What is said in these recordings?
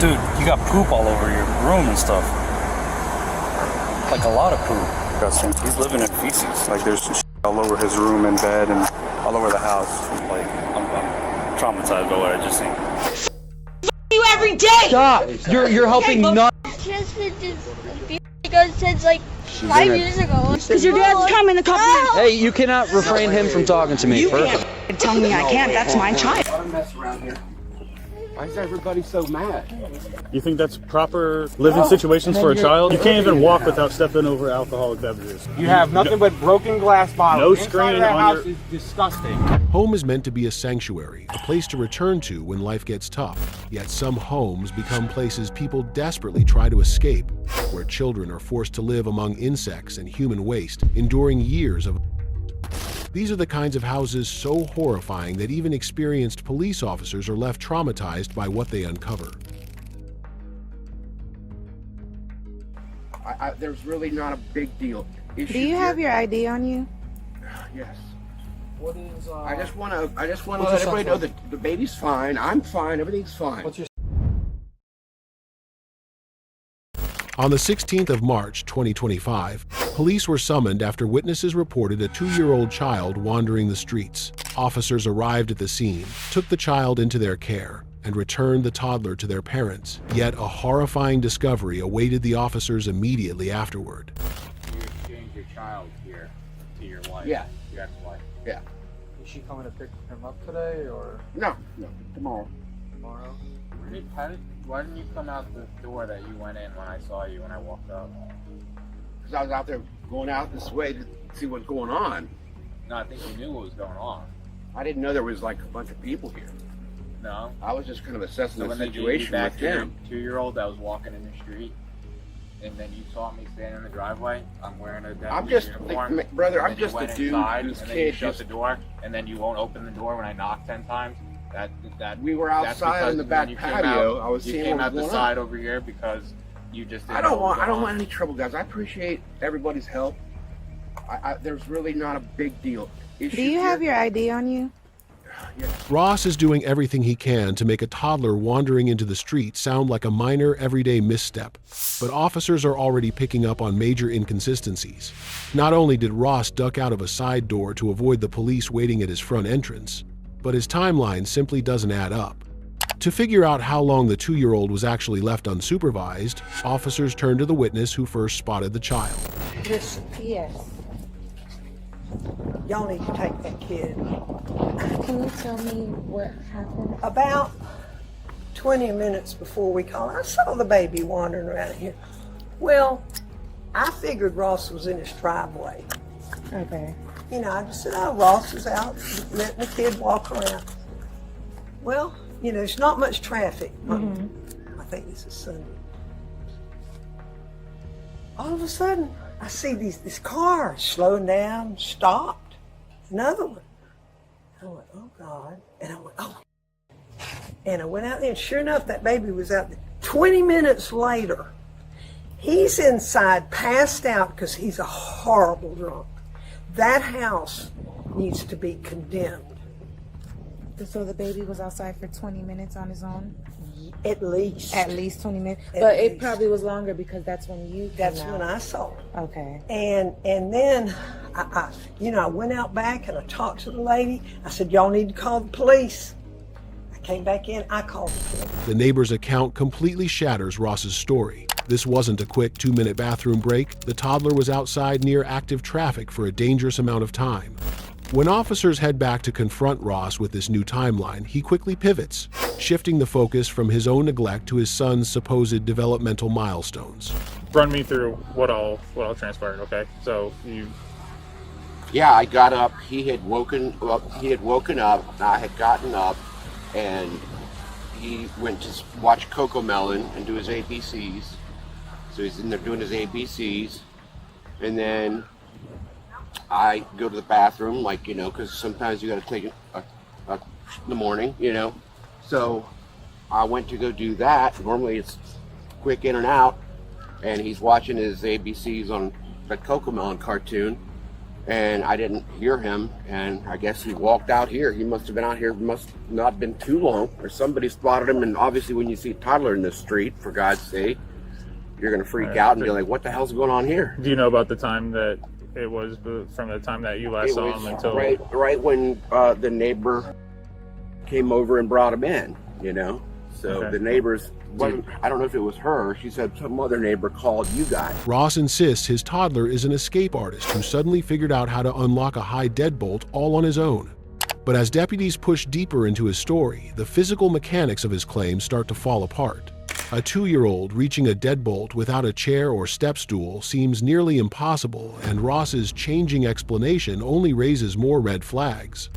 Dude, you got poop all over your room and stuff. Like a lot of poop. He's living in feces. Like there's shit all over his room and bed and all over the house. Like, I'm traumatized by what I just seen. You every day! Stop! You're helping not. Just because since like 5 years ago. Because your dad's coming a couple minutes. Hey, you cannot refrain him from talking to me. You can't tell me I can't. That's my child. A lot of mess around here. Why is everybody so mad? You think that's proper living situations for a child? You can't even walk without stepping over alcoholic beverages. You have nothing but broken glass bottles. No screen that on house your... is disgusting. Home is meant to be a sanctuary, a place to return to when life gets tough. Yet some homes become places people desperately try to escape, where children are forced to live among insects and human waste, enduring years of... These are the kinds of houses so horrifying that even experienced police officers are left traumatized by what they uncover. There's really not a big deal. Do you have your ID on you? Yes. What is, I just want to let everybody know that the baby's fine. I'm fine. Everything's fine. What's your... On the 16th of March, 2025, police were summoned after witnesses reported a 2-year-old child wandering the streets. Officers arrived at the scene, took the child into their care, and returned the toddler to their parents. Yet a horrifying discovery awaited the officers immediately afterward. You exchanged your child here to your wife? Yeah. Your ex-wife? Yeah. Is she coming to pick him up today, or...? No, tomorrow. Tomorrow? Why didn't you come out the door that you went in when I saw you when I walked up? Because I was out there going out this way to see what's going on. No, I think you knew what was going on. I didn't know there was like a bunch of people here. No? I was just kind of assessing So the when they situation back with to him. your 2-year-old that was walking in the street, and then you saw me standing in the driveway, I'm wearing a uniform. Brother, I'm and then just you a went dude inside, whose and then you kid shut just... the door, and then you won't open the door when I knock 10 times. That We were outside in the back patio. I was seeing you came what out was the going side on. over here because you just didn't I don't know what was want going on. any trouble, guys. I appreciate everybody's help. There's really not a big deal. Do you have your ID on you? Yes. Ross is doing everything he can to make a toddler wandering into the street sound like a minor, everyday misstep. But officers are already picking up on major inconsistencies. Not only did Ross duck out of a side door to avoid the police waiting at his front entrance, but his timeline simply doesn't add up. To figure out how long the 2-year-old was actually left unsupervised, officers turned to the witness who first spotted the child. Listen, Yes. y'all need to take that kid. Can you tell me what happened? About 20 minutes before we called, I saw the baby wandering around here. Well, I figured Ross was in his driveway. Okay. You know, I just said, oh, Ross is out letting the kid walk around. Well, you know, there's not much traffic. I think this is Sunday. All of a sudden, I see this car slowing down, stopped, another one. I went, oh God. And I went, oh. And I went out there, and sure enough, that baby was out there. 20 minutes later, he's inside, passed out because he's a horrible drunk. That house needs to be condemned. So the baby was outside for 20 minutes on his own? At least. At least 20 minutes? At But it least. probably was longer because that's when you came That's out. when I saw it. Okay. And then, I went out back and I talked to the lady. I said, y'all need to call the police. I came back in, I called the police. The neighbor's account completely shatters Ross's story. This wasn't a quick 2-minute bathroom break. The toddler was outside near active traffic for a dangerous amount of time. When officers head back to confront Ross with this new timeline, he quickly pivots, shifting the focus from his own neglect to his son's supposed developmental milestones. Run me through what all transpired, okay? So you... Yeah, I got up. He had woken up. I had gotten up, and he went to watch Coco Melon and do his ABCs. So he's in there doing his ABCs, and then I go to the bathroom, like, you know, because sometimes you got to take it in the morning, you know. So I went to go do that. Normally it's quick in and out, and he's watching his ABCs on the Coco Melon cartoon. and I didn't hear him, and I guess he walked out here. He must have been out here, must not been too long, or somebody spotted him. And obviously when you see a toddler in the street, for God's sake, you're gonna freak out and be like, what the hell's going on here? Do you know about the time that it was from the time that you last saw him until right when the neighbor came over and brought him in, you know? So the neighbors, I don't know if it was her, she said some other neighbor called you guys. Ross insists his toddler is an escape artist who suddenly figured out how to unlock a high deadbolt all on his own. But as deputies push deeper into his story, the physical mechanics of his claims start to fall apart. A 2-year-old reaching a deadbolt without a chair or step stool seems nearly impossible, and Ross's changing explanation only raises more red flags.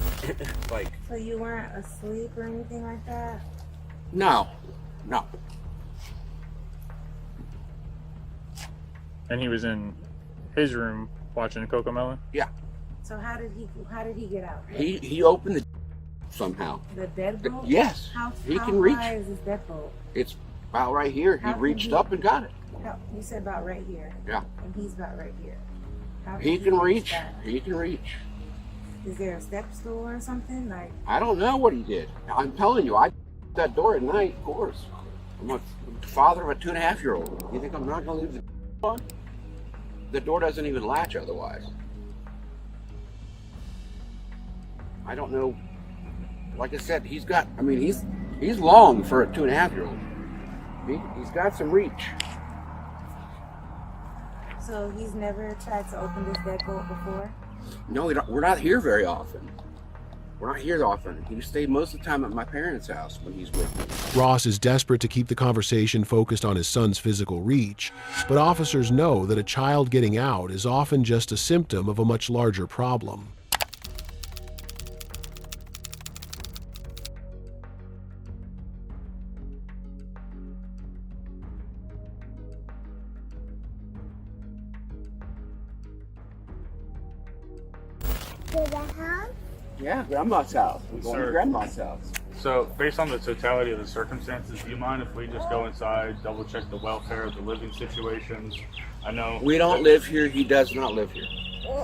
So you weren't asleep or anything like that? No. And he was in his room watching Cocomelon? Yeah. So how did he get out? He opened the somehow. The deadbolt? Yes. How can reach. high is his deadbolt? It's about right here. He reached up and got it. You said about right here. Yeah. And he's about right here. He can reach. He can reach. Is there a step stool or something? Like, I don't know what he did. I'm telling you, I that door at night, of course. I'm a father of a 2.5-year-old. You think I'm not going to leave the on? The door doesn't even latch otherwise. I don't know. Like I said, he's long for a 2.5-year-old. He's got some reach. so he's never tried to open this deadbolt before? No, we're not here very often. We're not here often. He stays most of the time at my parents' house when he's with me. Ross is desperate to keep the conversation focused on his son's physical reach, but officers know that a child getting out is often just a symptom of a much larger problem. To the house? Yeah, Grandma's house. We're going to Grandma's house. So, based on the totality of the circumstances, do you mind if we just go inside, double check the welfare of the living situations? I know we don't live here. He does not live here.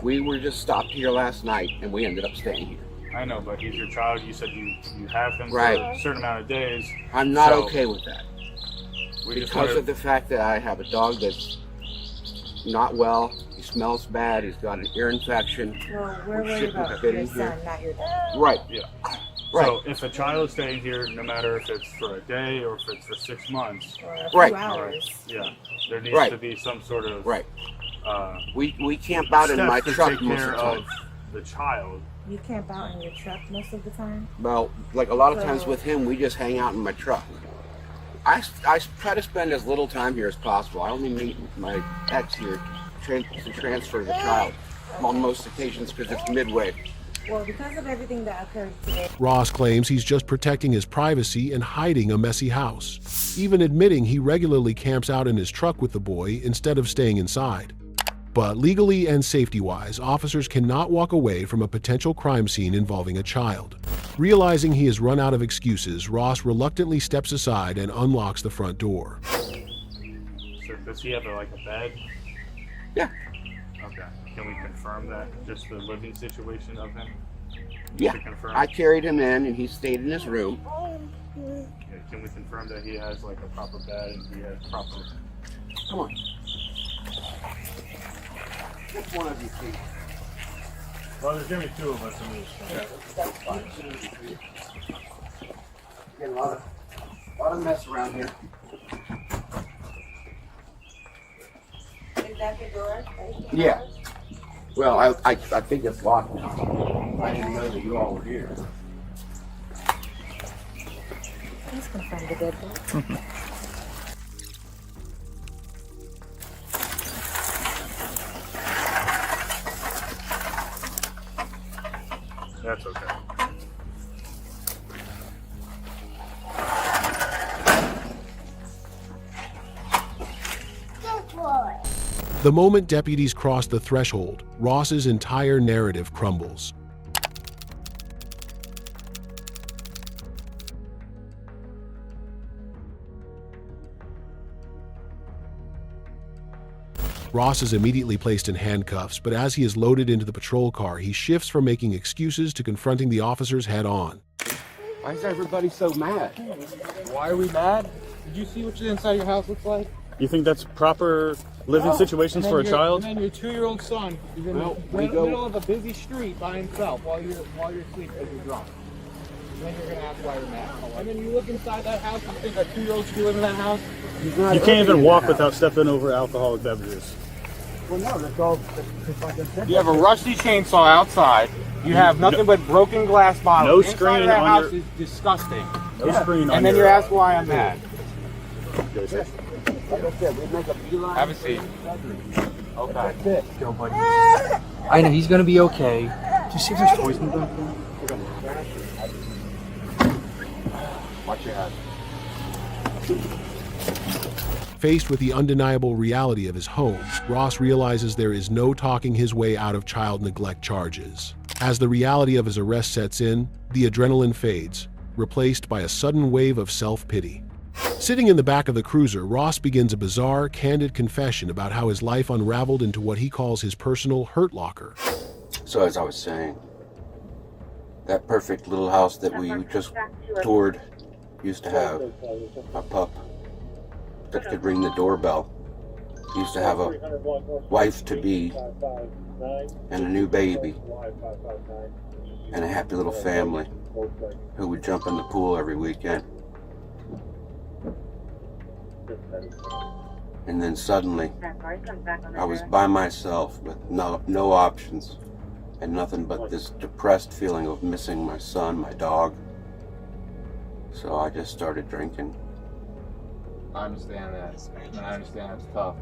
We were just stopped here last night, and we ended up staying here. I know, but he's your child. You said you have him right. for a certain amount of days. I'm not okay with that. Because of the fact that I have a dog that's not well. He smells bad. He's got an ear infection. Well, we're worried about your son, not your dog. Right. Yeah. Right. So if a child is staying here, no matter if it's for a day or if it's for 6 months, or a few hours. Yeah, there needs to be some sort of we camp out in my truck most of the time. Of the child. You camp out in your truck most of the time? Well, like a lot of times with him, we just hang out in my truck. I try to spend as little time here as possible. I only meet my ex here to transfer the child on most occasions because it's midway. Well, because of everything that occurred today. Ross claims he's just protecting his privacy and hiding a messy house, even admitting he regularly camps out in his truck with the boy instead of staying inside. But legally and safety-wise, officers cannot walk away from a potential crime scene involving a child. Realizing he has run out of excuses, Ross reluctantly steps aside and unlocks the front door. So does he have a bed? Yeah. Okay. Can we confirm that? Just the living situation of him? Yeah. I carried him in and he stayed in his room. Yeah, can we confirm that he has a proper bed and he has proper... Come on. Which one of you, please? Well, there's going to be 2 of us in this. Yeah. That's fine. Get a lot of mess around here. Is that the door? Yeah. Well, I think it's locked now. I didn't know that you all were here. Please confirm the deadbolt. That's okay. The moment deputies cross the threshold, Ross's entire narrative crumbles. Ross is immediately placed in handcuffs, but as he is loaded into the patrol car, he shifts from making excuses to confronting the officers head on. Why is everybody so mad? Why are we mad? Did you see what the inside of your house looks like? You think that's proper living situations for a child? And then your 2-year-old son is in the middle of a busy street by himself while you're asleep because you're drunk. And then you're gonna ask why you're mad. And then you look inside that house and think a 2-year-old should live in that house. You can't even walk without stepping over alcoholic beverages. Well, no, that's all. You have a rusty chainsaw outside. You have nothing but broken glass bottles. No screen inside that on house your. is disgusting. No screen on and then your. you're asked why I'm mad. Have a seat. Okay. That's it. Go, buddy. I know he's gonna be okay. Just see if there's toys in the back. Watch your head. Faced with the undeniable reality of his home, Ross realizes there is no talking his way out of child neglect charges. As the reality of his arrest sets in, the adrenaline fades, replaced by a sudden wave of self-pity. Sitting in the back of the cruiser, Ross begins a bizarre, candid confession about how his life unraveled into what he calls his personal hurt locker. So as I was saying, that perfect little house that we just toured used to have a pup that could ring the doorbell. Used to have a wife-to-be and a new baby and a happy little family who would jump in the pool every weekend. And then suddenly, I was by myself with no options and nothing but this depressed feeling of missing my son, my dog. So I just started drinking. I understand that. I understand that's tough.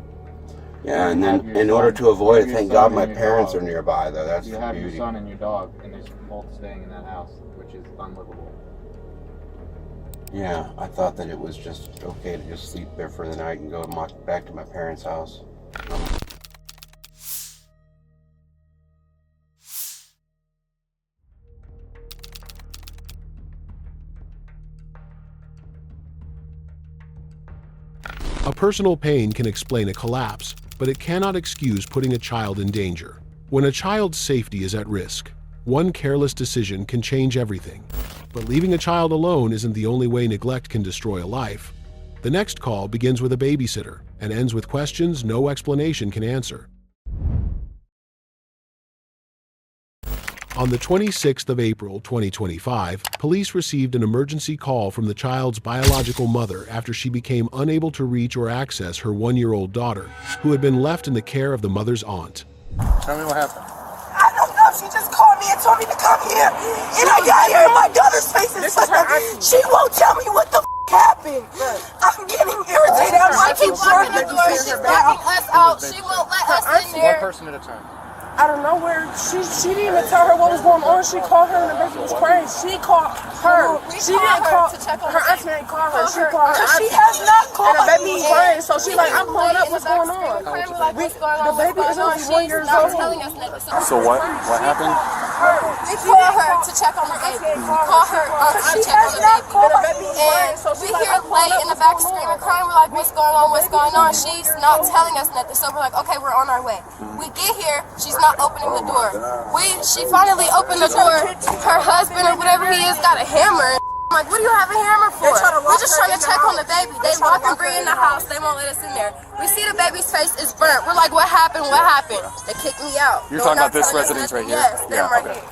Yeah, and then in order to avoid it, thank God my parents are nearby, though. That's you the have beauty. your son and your dog, and they're both staying in that house, which is unlivable. Yeah, I thought that it was just okay to just sleep there for the night and go back to my parents' house. A personal pain can explain a collapse, but it cannot excuse putting a child in danger. When a child's safety is at risk, one careless decision can change everything. But leaving a child alone isn't the only way neglect can destroy a life. The next call begins with a babysitter and ends with questions no explanation can answer. On the 26th of April, 2025, police received an emergency call from the child's biological mother after she became unable to reach or access her 1-year-old daughter, who had been left in the care of the mother's aunt. Tell me what happened. I don't know. She just called me and told me to come here. And I got here and my daughter's face is fucking. She won't tell me what the happened. I'm getting irritated. I keep locking the door. She's locking us out. She won't let us in there. One person at a time. I don't know where she didn't even tell her what was going on. She called her and the baby was crying. She called her. She didn't call her auntie didn't call her. She called her. She has not called and the baby was crying. So she's like, I'm pulling up. What's going on? The baby is only 1 year old. So what happened? We call her to check on the baby. Call her to check on the baby. And we hear late in the back screaming, crying. We're like, what's going on? What's going on? She's not telling us nothing. So we're like, okay, we're on our way. We get here. She's not opening the door. She finally opened the door. Her husband or whatever he is got a hammer. I'm like, what do you have a hammer for? We're just trying to check on the baby. They lock and bring in the house. They won't let us in there. We see the baby's face is burnt. We're like, what happened? What happened? They kicked me out. You're talking about this residence right here? Yes, them right here.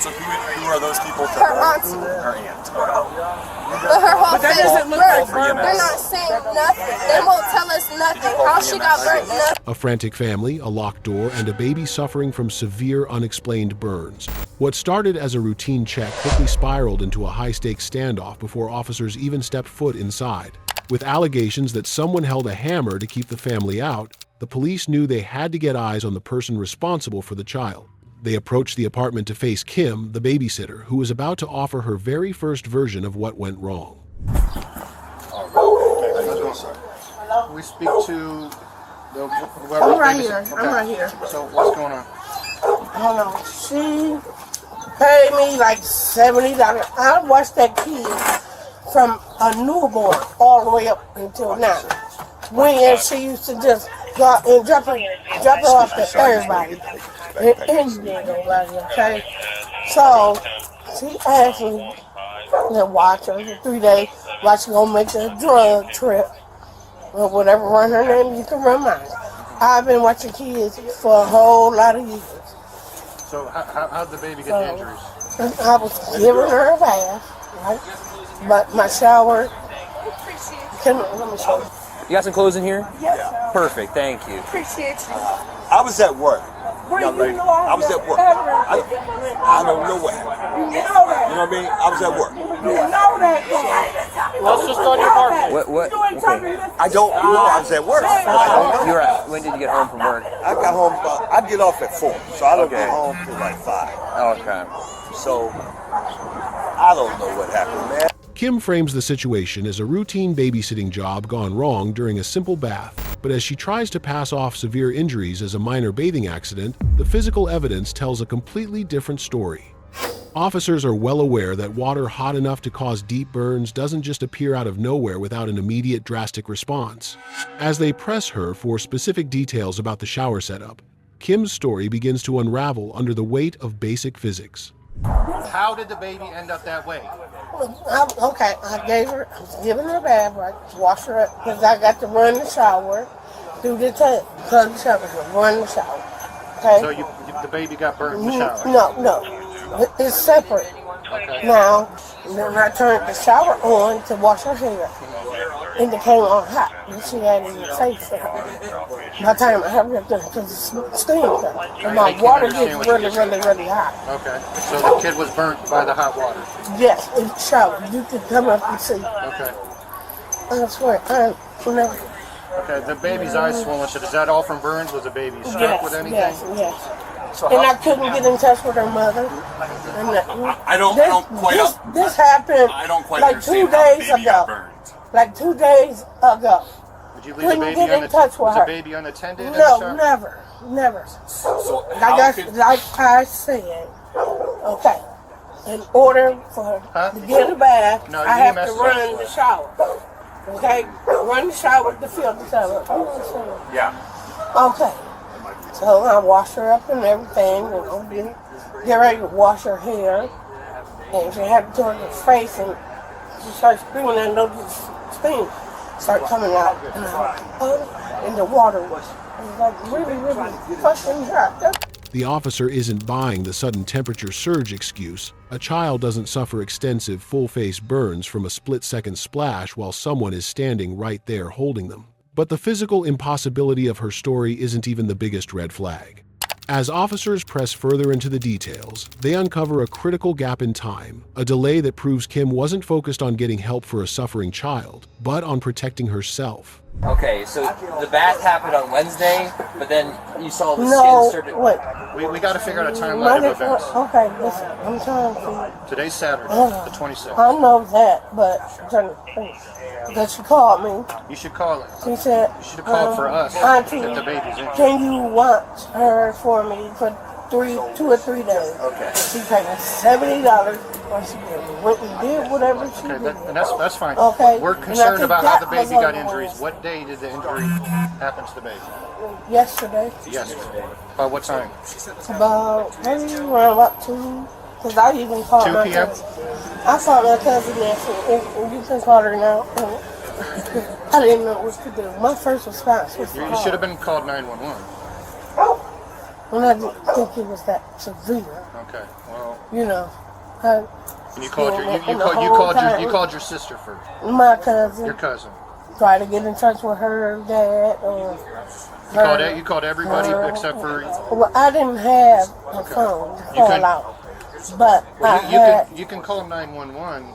So who are those people? Her auntie. Her aunt. But her whole face is burnt. They're They're not saying nothing. They won't tell us nothing. How she got burnt, nothing. A frantic family, a locked door, and a baby suffering from severe unexplained burns. What started as a routine check quickly spiraled into a high-stakes standoff before officers even stepped foot inside. With allegations that someone held a hammer to keep the family out, the police knew they had to get eyes on the person responsible for the child. They approached the apartment to face Kim, the babysitter, who was about to offer her very first version of what went wrong. We speak to whoever. I'm right here. I'm right here. So what's going on? Hold on. She paid me like $70. I watched that kid from a newborn all the way up until now. When she used to just and drop her off to everybody. And everybody, okay? So, she asked me to watch her for 3 days while she gonna make a drug trip. Or whatever, run her name, you can run mine. I've been watching kids for a whole lot of years. So how'd the baby get the injuries? I was giving her a bath, right? But my shower, let me show you. You got some clothes in here? Yeah. Perfect, thank you. Appreciate you. I was at work. Young lady. I was at work. I don't know what happened. You know that. You know what I mean? I was at work. You know that. Let's just go to your apartment. What? Okay. I don't know. I was at work. I don't know. When did you get home from work? I got home. I get off at 4, so I don't get home till like 5. Okay. So I don't know what happened, man. Kim frames the situation as a routine babysitting job gone wrong during a simple bath. But as she tries to pass off severe injuries as a minor bathing accident, the physical evidence tells a completely different story. Officers are well aware that water hot enough to cause deep burns doesn't just appear out of nowhere without an immediate drastic response. As they press her for specific details about the shower setup, Kim's story begins to unravel under the weight of basic physics. How did the baby end up that way? Okay, I was giving her a bath, right? Wash her up, because I got to run the shower, do the tub, plug the shower, run the shower. Okay? So the baby got burned in the shower? No. It's separate. Okay. Now, then I turned the shower on to wash her hair. And it came on hot. And she had it in the face for her. By the time I hurried up there, because it steamed her. And my water gets really hot. Okay. So the kid was burnt by the hot water? Yes, in the shower. You can come up and see. Okay. I swear, Okay, the baby's eyes swollen. So is that all from burns? Was the baby struck with anything? Yes. So I couldn't get in touch with her mother. I don't quite. This happened like 2 days ago. Like 2 days ago. Did you leave the baby was the baby unattended? No, never. So like I said, okay. In order for her to get a bath, I have to run the shower. Okay, run the shower to fill the shower. Yeah. Okay. So I wash her up and everything, and get ready to wash her hair. And she had to turn her face, and she started screaming, and those steam start coming out. And the water was like really fucking hot. The officer isn't buying the sudden temperature surge excuse. A child doesn't suffer extensive full-face burns from a split-second splash while someone is standing right there holding them. But the physical impossibility of her story isn't even the biggest red flag. As officers press further into the details, they uncover a critical gap in time, a delay that proves Kim wasn't focused on getting help for a suffering child, but on protecting herself. Okay, so the bath happened on Wednesday, but then you saw the skin started... We got to figure out a timeline of events. Okay, listen, I'm trying to see. Today's Saturday, the 26th. I know that, but I'm trying to think. Because she called me. You should call her. She said, you should have called for us Auntie, if the baby's in. Can you watch her for me for 2 or 3 days? Okay. She paid me $70. She went and did whatever she did. And that's fine. Okay. We're concerned about how the baby got injuries. What day did the injury happen to the baby? Yesterday. Yesterday. By what time? About maybe around about 2. Because I even called 2 my p.m.? cousin. I called my cousin and you can call her now. I didn't know what to do. My first response was to You call. should have been called 911. Well, I didn't think it was that severe. Okay. Well. You know. And you called your sister first. My cousin. Your cousin. Try to get in touch with her dad or. You called everybody except for. Well, I didn't have a phone to call out. But you can call 911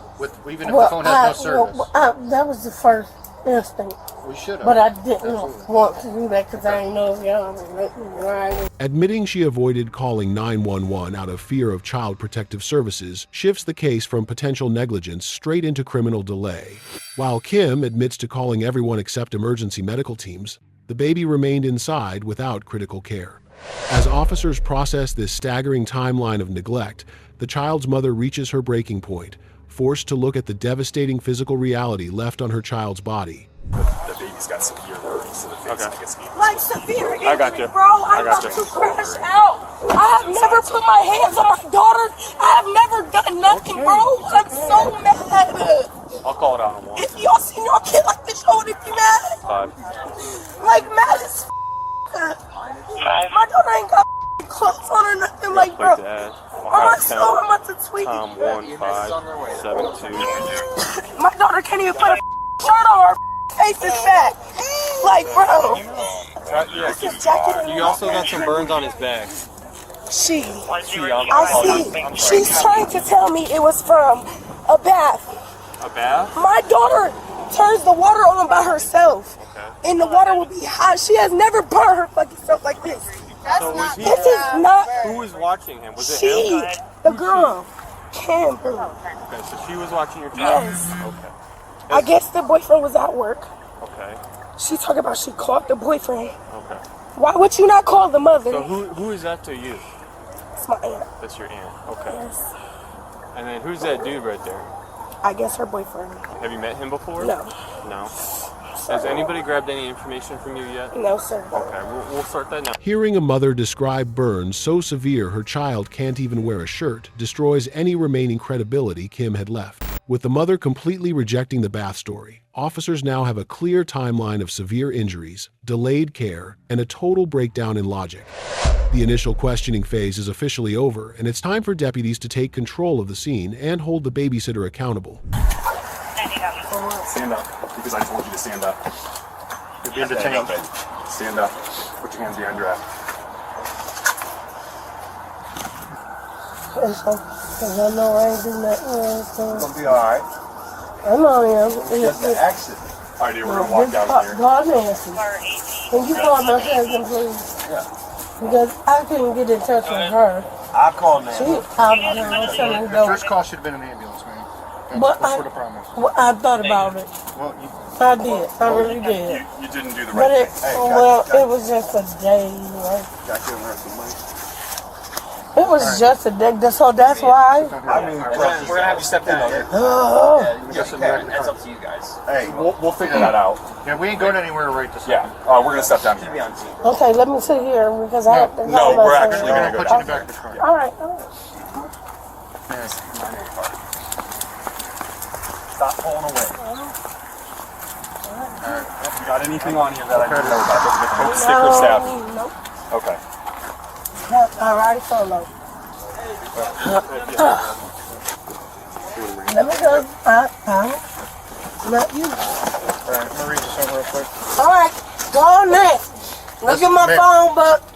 even if the phone has no service. That was the first instinct. We should have. But I didn't want to do that because I didn't know if y'all was right. Admitting she avoided calling 911 out of fear of Child Protective Services shifts the case from potential negligence straight into criminal delay. While Kim admits to calling everyone except emergency medical teams, the baby remained inside without critical care. As officers process this staggering timeline of neglect, the child's mother reaches her breaking point, forced to look at the devastating physical reality left on her child's body. The the baby's got severe burns to the face. Okay. I guess Like severe injury, I got you. bro. I'm about to crash out. I have never put my hands on my daughter. I have never done nothing, bro. I'm so mad. I'll call it out on one. If y'all seen your kid like this, y'all would be mad. 5. Like mad as my daughter ain't got clothes on or nothing. Like, bro. I'm about to tweet. Tom 1 5 7 2. My daughter can't even put a shirt on her face is fat. Like, bro. You also got some burns on his back. I see. She's trying to tell me it was from a bath. A bath? My daughter turns the water on by herself. Okay. And the water will be hot. She has never burned her fucking self like this. So was he? This is not. Who was watching him? Was it She, him? the girl, Kimber. Okay, so she was watching your child. Yes. Okay. I guess the boyfriend was at work. Okay. She talking about she called the boyfriend. Okay. Why would you not call the mother? So who is that to you? It's my aunt. That's your aunt. Okay. Yes. And then who's that dude right there? I guess her boyfriend. Have you met him before? No. No. Has anybody grabbed any information from you yet? No, sir. Okay, we'll start that now. Hearing a mother describe burns so severe her child can't even wear a shirt destroys any remaining credibility Kim had left. With the mother completely rejecting the bath story, officers now have a clear timeline of severe injuries, delayed care, and a total breakdown in logic. The initial questioning phase is officially over, and it's time for deputies to take control of the scene and hold the babysitter accountable. Stand up, because I told you to stand up. You're being detained. Stand up. Put your hands behind your back. Because I know I ain't do nothing. It's gonna be alright. I know I am. It's just an accident. Alright, we're gonna walk down here. God Nancy. Can you call my husband, please? Yeah. Because I couldn't get in touch with her. I'll call now. She out of town selling dope. First call should have been an ambulance, man. But That's what I promise. I thought about it. Well, I did. I really did. You didn't do the But right it, thing. it was just a day. Like, Got you over some money. it was just a day. So that's why. I mean, We're gonna have you step down here. Oh. That's up to you guys. Hey, we'll figure that out. Yeah, we ain't going anywhere right this Yeah, we're gonna step down here. Okay, let me sit here because I have to. No, we're actually gonna go Put you down in the back of the car. All right. Stop pulling away. Alright, you got anything on you that I need to know about? The coat sticker staff? Nope. Okay. All right, solo. Let me go. Not you. Alright, I'm gonna read this over real quick. All right, go on there. Look at my phone, but.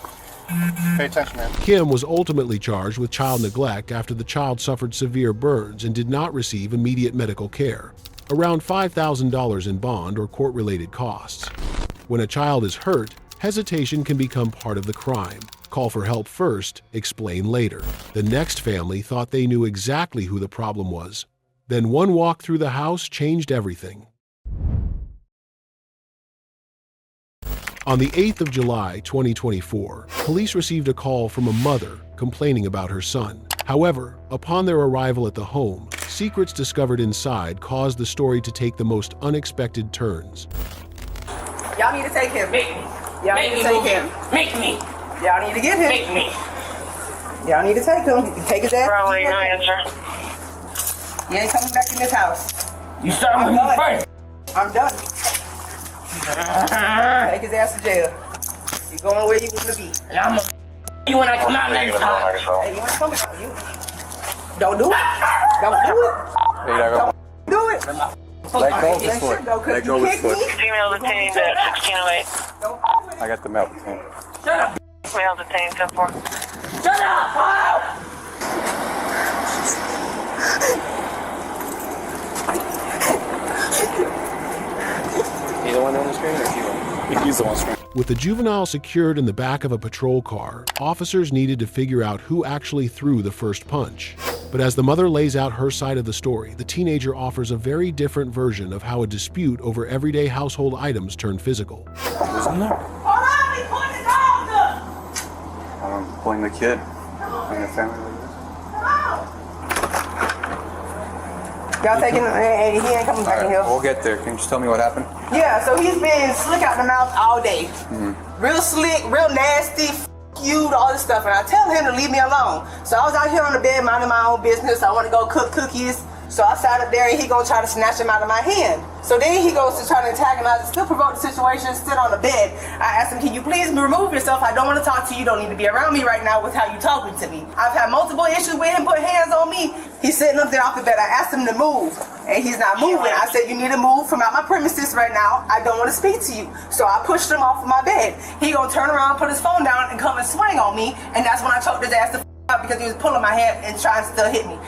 Pay attention, man. Kim was ultimately charged with child neglect after the child suffered severe burns and did not receive immediate medical care, around $5,000 in bond or court-related costs. When a child is hurt, hesitation can become part of the crime. Call for help first, explain later. The next family thought they knew exactly who the problem was. Then one walk through the house changed everything. On the 8th of July, 2024, police received a call from a mother complaining about her son. However, upon their arrival at the home, secrets discovered inside caused the story to take the most unexpected turns. Y'all need to take him. Make me. Y'all need to take him. Make me. Y'all need to get him. Make me. Y'all need to take him. You can take his ass. Probably no answer. He ain't coming back in this house. You start with me first. I'm done. Take his ass to jail. You going where you want to be. And I'm you when I come out next time. Hey, you ain't coming out. You don't do it. Don't do it. Don't do it. Let go of his foot. Let go of his foot. Female detained at 1608. I got the male detained. Shut up. Male detained 10-4. Shut up! Wow! He the one on the screen or he? I think he's the one on the screen. With the juvenile secured in the back of a patrol car, officers needed to figure out who actually threw the first punch. But as the mother lays out her side of the story, the teenager offers a very different version of how a dispute over everyday household items turned physical. Who's in there? Pulling the kid. Pulling the family like this. Y'all taking him, he ain't coming back in here. We'll get there. Can you just tell me what happened? Yeah, so he's been slick out the mouth all day. Real slick, real nasty, you, all this stuff. And I tell him to leave me alone. So I was out here on the bed minding my own business. I want to go cook cookies. So I sat up there and he gonna try to snatch him out of my hand. So then he goes to try to antagonize and still provoke the situation, sit on the bed. I asked him, can you please remove yourself? I don't want to talk to you. You don't need to be around me right now with how you talking to me. I've had multiple issues with him putting hands on me. He's sitting up there off the bed. I asked him to move and he's not moving. I said, you need to move from out my premises right now. I don't want to speak to you. So I pushed him off of my bed. He gonna turn around, put his phone down and come and swing on me. And that's when I choked his ass the up because he was pulling my hand and trying to still hit me.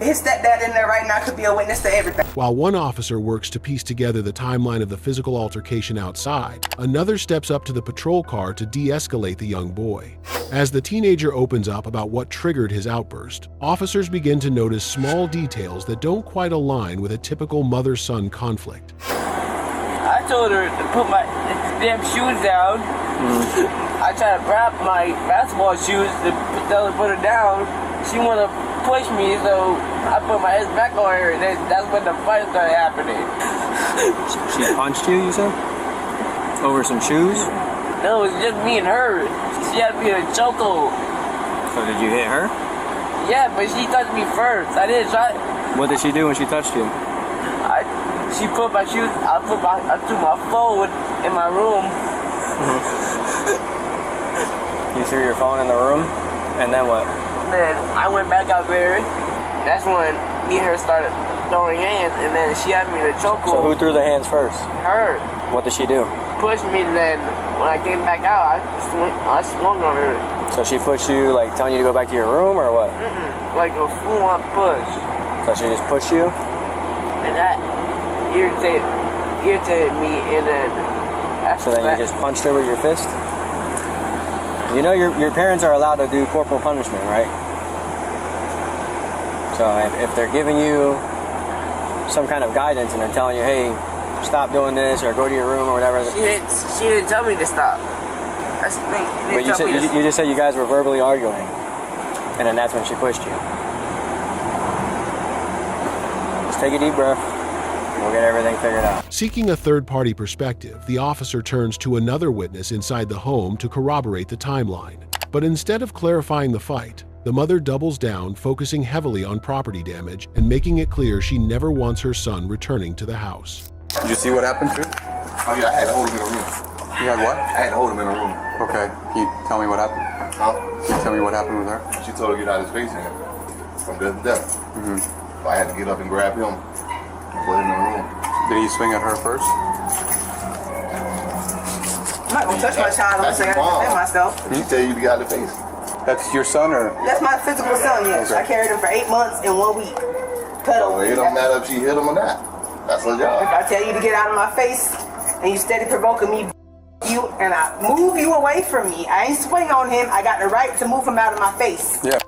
His stepdad in there right now could be a witness to everything. While one officer works to piece together the timeline of the physical altercation outside, another steps up to the patrol car to de-escalate the young boy. As the teenager opens up about what triggered his outburst, officers begin to notice small details that don't quite align with a typical mother-son conflict. I told her to put my damn shoes down. I tried to grab my basketball shoes to put her down. She wanted to push me, so I put my head back on her, and that's when the fight started happening. She punched you, you said? Over some shoes? No, it was just me and her. She had me in a chokehold. So did you hit her? Yeah, but she touched me first. I didn't try. What did she do when she touched you? She put my shoes, I threw my phone in my room. You threw your phone in the room? And then what? Then I went back out there. That's when me and her started throwing hands, and then she had me in a chokehold. So who threw the hands first? Her. What did she do? Pushed me, then when I came back out, I swung on her. So she pushed you, like telling you to go back to your room, or what? Like a full-on push. So she just pushed you? And that irritated me, and then So then you just punched her with your fist? You know your parents are allowed to do corporal punishment, right? So if they're giving you some kind of guidance and they're telling you, hey, stop doing this or go to your room or whatever. She didn't tell me to stop. That's the thing. But you just said you guys were verbally arguing, and then that's when she pushed you. Just take a deep breath. We'll get everything figured out. Seeking a third-party perspective, the officer turns to another witness inside the home to corroborate the timeline. But instead of clarifying the fight, the mother doubles down, focusing heavily on property damage and making it clear she never wants her son returning to the house. Did you see what happened to? Oh yeah, I had to hold him in a room. You had what? I had to hold him in a room. Okay, can you tell me what happened? Huh? Can you tell me what happened with her? She told her to get out of his face and from death to death. So I had to get up and grab him and put him in the room. Did he swing at her first? I'm not gonna touch my child unless I defend myself. She tell you to get out of the face. That's your son, or? That's my physical son, yes. Okay. I carried him for 8 months and 1 week. So it don't matter if she hit him or not. That's her job. If I tell you to get out of my face and you steady provoking me, you and I move you away from me. I ain't swing on him. I got the right to move him out of my face. Yeah.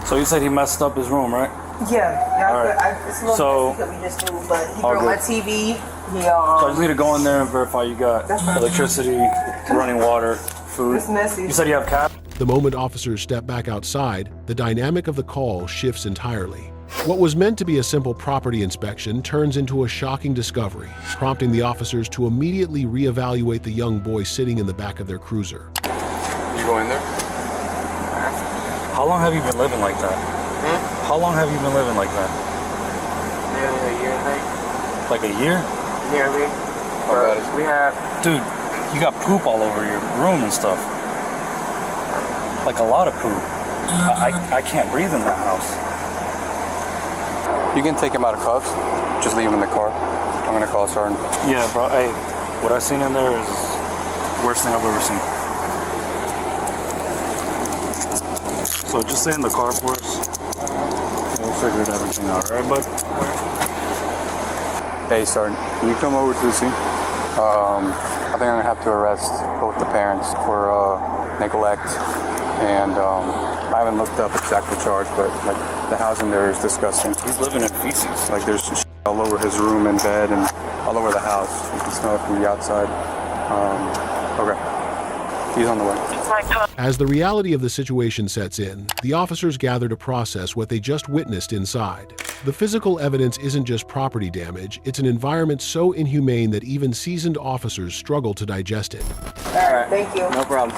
So you said he messed up his room, right? Yeah. All right. It's a little So- messy 'cause we just moved, but he All broke my good. TV. He, So I just need to go in there and verify you got That's fine. electricity, running water, food. It's messy. You said you have cats? The moment officers step back outside, the dynamic of the call shifts entirely. What was meant to be a simple property inspection turns into a shocking discovery, prompting the officers to immediately reevaluate the young boy sitting in the back of their cruiser. You go in there? How long have you been living like that? How long have you been living like that? Nearly a year, I think. Like a year? Nearly. How bad is it? We have. Dude, you got poop all over your room and stuff. Like a lot of poop. I can't breathe in that house. You can take him out of cuffs. Just leave him in the car. I'm gonna call a sergeant. Yeah, bro. Hey, what I seen in there is the worst thing I've ever seen. So just stay in the car for us. We'll figure everything out, right, bud? Hey, sergeant, can you come over to the scene? I think I'm gonna have to arrest both the parents for neglect, and I haven't looked up exactly charge, but like the house in there is disgusting. He's living in feces. Like there's shit all over his room and bed and all over the house. You can smell it from the outside. Okay, he's on the way. As the reality of the situation sets in, the officers gather to process what they just witnessed inside. The physical evidence isn't just property damage, it's an environment so inhumane that even seasoned officers struggle to digest it. Alright, thank you. No problem.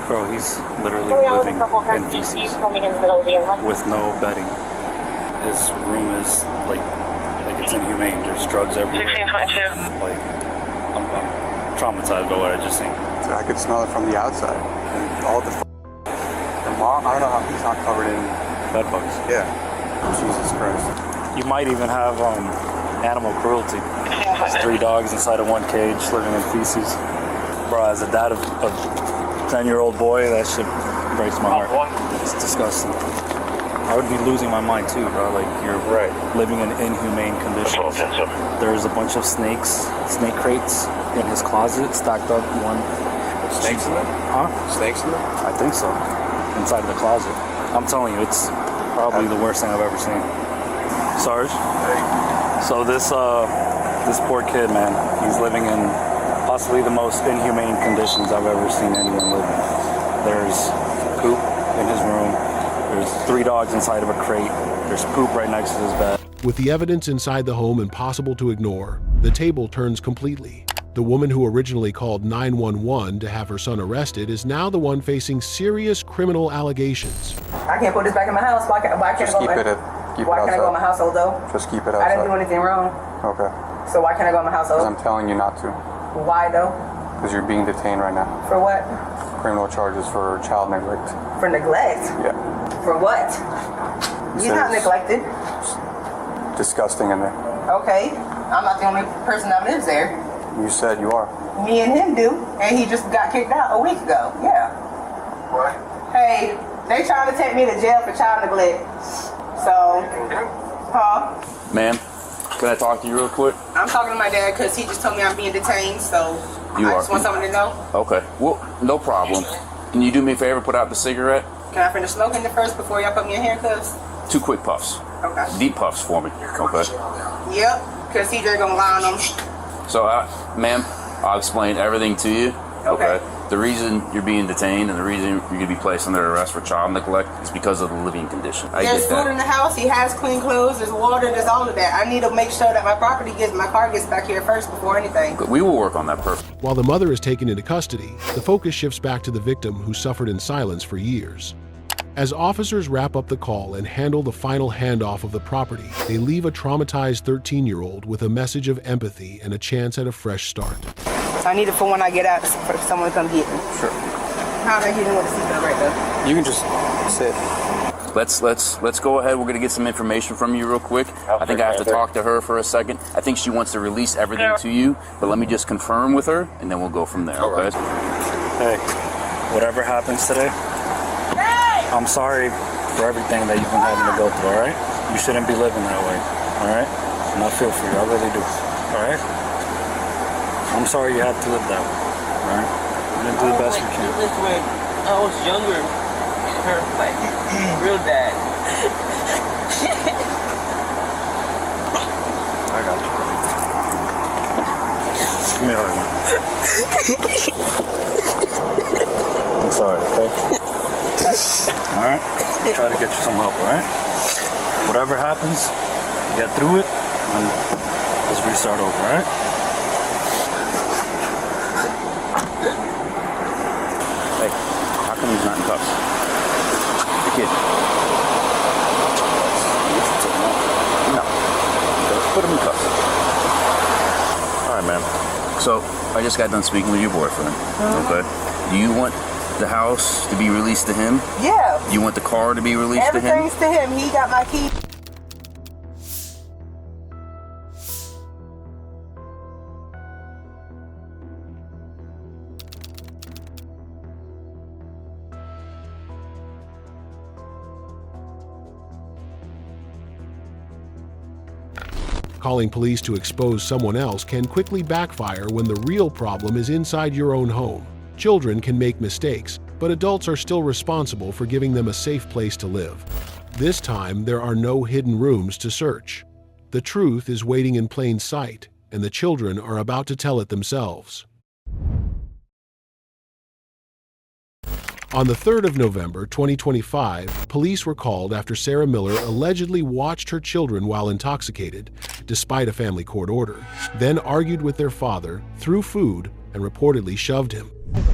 Bro, he's literally living in feces with no bedding. His room is like it's inhumane. There's drugs everywhere. 1622. Like, I'm traumatized by what I just seen. I could smell it from the outside. And all the mom, I don't know how he's not covered in bed bugs. Yeah. Jesus Christ. You might even have animal cruelty. There's 3 dogs inside of 1 cage living in feces. Bro, as a dad of a 10-year-old boy, that shit breaks my heart. It's disgusting. I would be losing my mind too, bro. Like, you're living in inhumane conditions. There's a bunch of snake crates in his closet, stacked up one. Snakes in there? Huh? Snakes in there? I think so. Inside the closet. I'm telling you, it's probably the worst thing I've ever seen. Sarge? So this poor kid, man, he's living in possibly the most inhumane conditions I've ever seen anyone live in. There's poop in his room. There's 3 dogs inside of a crate. There's poop right next to his bed. With the evidence inside the home impossible to ignore, the table turns completely. The woman who originally called 911 to have her son arrested is now the one facing serious criminal allegations. I can't put this back in my house. Why can't I go in my household though? Just keep it outside. I didn't do anything wrong. Okay. So why can't I go in my household? Because I'm telling you not to. Why though? Because you're being detained right now. For what? Criminal charges for child neglect. For neglect? Yeah. For what? He's not neglected. Disgusting in there. Okay. I'm not the only person that lives there. You said you are. Me and him do, and he just got kicked out a week ago. Yeah. What? Hey, they trying to take me to jail for child neglect. So, Ma'am, can I talk to you real quick? I'm talking to my dad because he just told me I'm being detained, so I just want someone to know. Okay, well, no problem. Can you do me a favor, put out the cigarette? Can I finish smoking it first before y'all put me in handcuffs? 2 quick puffs. Okay. Deep puffs for me, okay? Yep, because CJ gonna lie on them. So, ma'am, I'll explain everything to you. Okay. The reason you're being detained and the reason you're going to be placed under arrest for child neglect is because of the living condition. There's food in the house. He has clean clothes. There's water. There's all of that. I need to make sure that my car gets back here first before anything. But we will work on that perfect. While the mother is taken into custody, the focus shifts back to the victim who suffered in silence for years. As officers wrap up the call and handle the final handoff of the property, they leave a traumatized 13-year-old with a message of empathy and a chance at a fresh start. I need it for when I get out for someone to come get me. Sure. How do I get in with the seatbelt right there? You can just sit. Let's go ahead. We're going to get some information from you real quick. I think I have to talk to her for a second. I think she wants to release everything to you, but let me just confirm with her, and then we'll go from there, okay? Hey, whatever happens today, I'm sorry for everything that you've been having to go through, all right? You shouldn't be living that way, all right? And I feel for you, I really do, all right? I'm sorry you have to live that way, all right? We're gonna do the best we can. When I was younger, it hurt like real bad. I got you. Give me a hug. I'm sorry, okay? Alright? Try to get you some help, alright? Whatever happens, get through it, and let's restart over, alright? Hey, how come he's not in cuffs? The kid. No. Put him in cuffs. Alright, man. So, I just got done speaking with your boyfriend. Okay. Do you want the house to be released to him? Yeah. You want the car to be released to him? Everything's to him. He got my key. Calling police to expose someone else can quickly backfire when the real problem is inside your own home. Children can make mistakes, but adults are still responsible for giving them a safe place to live. This time, there are no hidden rooms to search. The truth is waiting in plain sight, and the children are about to tell it themselves. On the 3rd of November, 2025, police were called after Sarah Miller allegedly watched her children while intoxicated, despite a family court order, then argued with their father, threw food, and reportedly shoved him.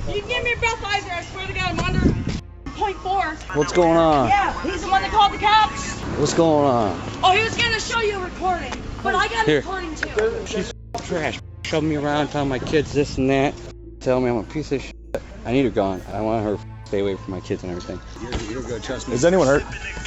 You give me a breathalyzer, I swear to God, I'm under 0.4. What's going on? Yeah, he's the one that called the cops. What's going on? Oh, he was gonna show you a recording, but I got a Here. recording too. She's trash. Shoving me around, telling my kids this and that. Telling me I'm a piece of shit. I need her gone. I want her to stay away from my kids and everything. You're good, trust me. Is anyone hurt?